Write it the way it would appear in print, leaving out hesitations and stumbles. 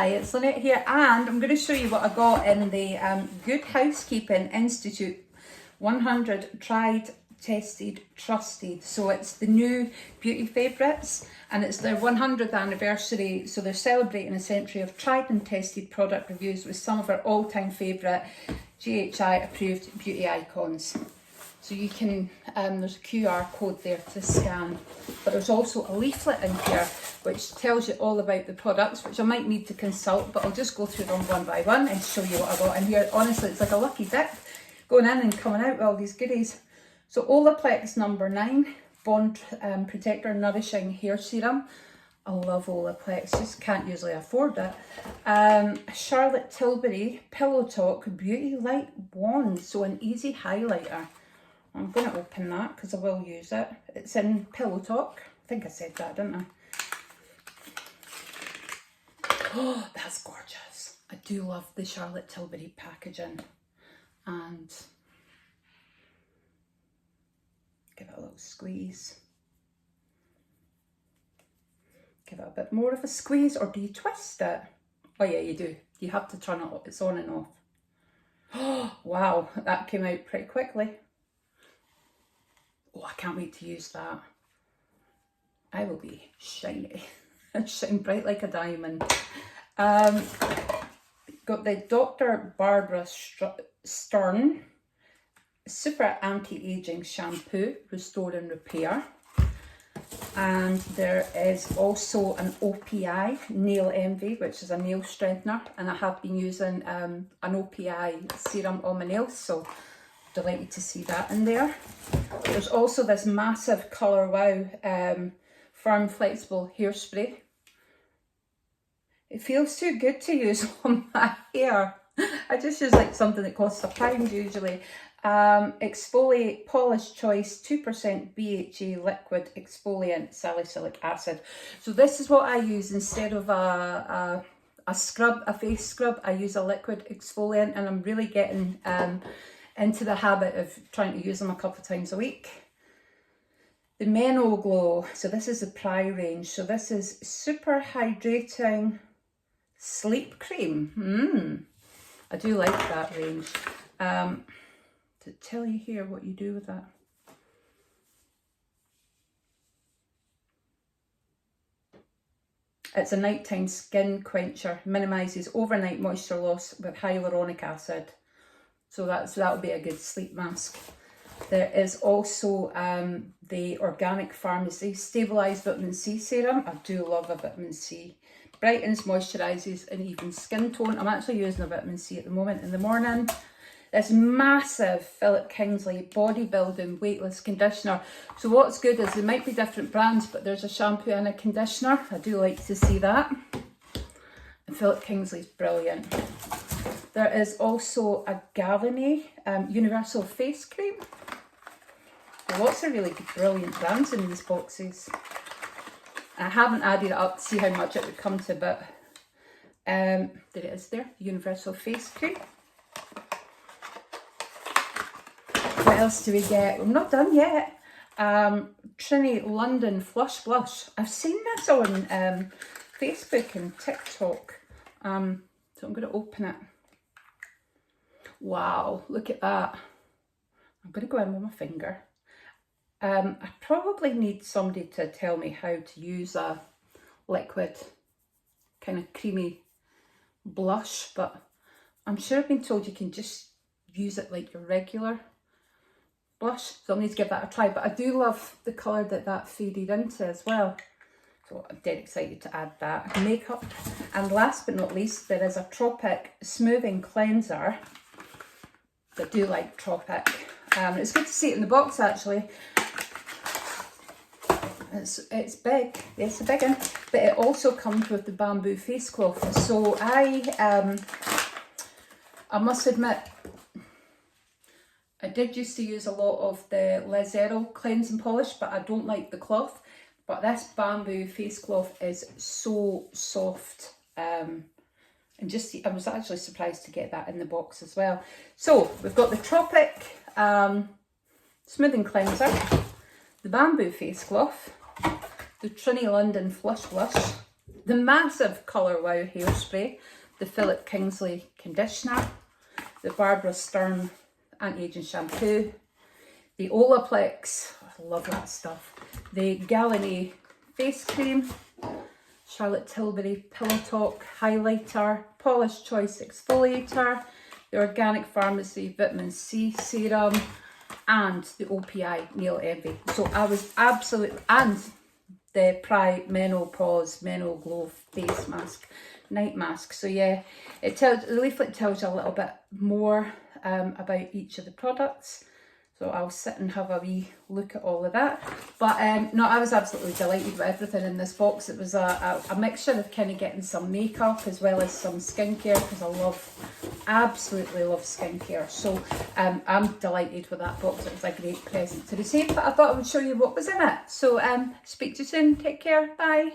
Hi, it's Lynette here, and I'm going to show you what I got in the Good Housekeeping Institute 100 Tried, Tested, Trusted. So it's the new beauty favourites, and it's their 100th anniversary, so they're celebrating a century of tried and tested product reviews with some of our all-time favourite GHI approved beauty icons. So you can, there's a QR code there to scan, but there's also a leaflet in here which tells you all about the products, which I might need to consult, but I'll just go through them one by one and show you what I got in here. Honestly, it's like a lucky dip going in and coming out with all these goodies. So Olaplex number 9, Bond Protector Nourishing Hair Serum. I love Olaplex, just can't usually afford it. Charlotte Tilbury Pillow Talk Beauty Light Wand, so an easy highlighter. I'm going to open that because I will use it. It's in Pillow Talk. I think I said that, didn't I? Oh, that's gorgeous. I do love the Charlotte Tilbury packaging. And give it a little squeeze. Give it a bit more of a squeeze, or do you twist it? Oh yeah, you do. You have to turn it off. It's on and off. Oh, wow, that came out pretty quickly. Oh, I can't wait to use that. I will be shiny. Shine bright like a diamond. Got the Dr. Barbara Stern Super Anti-Aging Shampoo, Restore and Repair. And there is also an OPI Nail Envy, which is a nail strengthener. And I have been using an OPI serum on my nails, so delighted to see that in there. There's also this massive Colour Wow Firm Flexible Hairspray. It feels too good to use on my hair. I just use like something that costs £1 usually. Exfoliate Polish Choice 2% BHA Liquid Exfoliant Salicylic Acid. So this is what I use instead of a scrub, a face scrub. I use a liquid exfoliant, and I'm really getting into the habit of trying to use them a couple of times a week. The Meno Glow, so this is the Pry range. So this is Super Hydrating Sleep Cream. I do like that range. To tell you here what you do with that. It's a nighttime skin quencher, minimises overnight moisture loss with hyaluronic acid. So that'll be a good sleep mask. There is also the Organic Pharmacy Stabilised Vitamin C Serum. I do love a vitamin C. Brightens, moisturises, and even skin tone. I'm actually using a vitamin C at the moment in the morning. This massive Philip Kingsley Bodybuilding Weightless Conditioner. So what's good is there might be different brands, but there's a shampoo and a conditioner. I do like to see that. And Philip Kingsley's brilliant. There is also a Galenay Universal Face Cream. Lots of really good, brilliant brands in these boxes. I haven't added it up to see how much it would come to, but there it is there, Universal Face Cream. What else do we get? We're not done yet. Trini London Flush Blush. I've seen this on Facebook and TikTok. So I'm going to open it. Wow, look at that. I'm going to go in with my finger. I probably need somebody to tell me how to use a liquid, kind of creamy blush, but I'm sure I've been told you can just use it like your regular blush, so I'll need to give that a try. But I do love the colour that faded into as well, so I'm dead excited to add that. Makeup, and last but not least, there is a Tropic Smoothing Cleanser. I do like Tropic. It's good to see it in the box actually. It's big, it's a big one, but it also comes with the bamboo face cloth. So I must admit, I did used to use a lot of the Les Errol cleansing polish, but I don't like the cloth. But this bamboo face cloth is so soft. And just, I was actually surprised to get that in the box as well. So we've got the Tropic Smoothing Cleanser, the bamboo face cloth, the Trini London Flush Blush, the massive Colour Wow hairspray, the Philip Kingsley conditioner, the Barbara Sturm anti-aging shampoo, the Olaplex, I love that stuff, the Galaney face cream, Charlotte Tilbury Pillow Talk highlighter, Polish Choice exfoliator, the Organic Pharmacy vitamin C serum, and the OPI Nail Envy. So I was absolutely, and the Menopause Menol Glow face mask, night mask. So yeah, the leaflet tells you a little bit more about each of the products. So I'll sit and have a wee look at all of that. But no, I was absolutely delighted with everything in this box. It was a mixture of kind of getting some makeup as well as some skincare, because I absolutely love skincare. So I'm delighted with that box. It was a great present to receive. But I thought I would show you what was in it. So speak to you soon. Take care. Bye.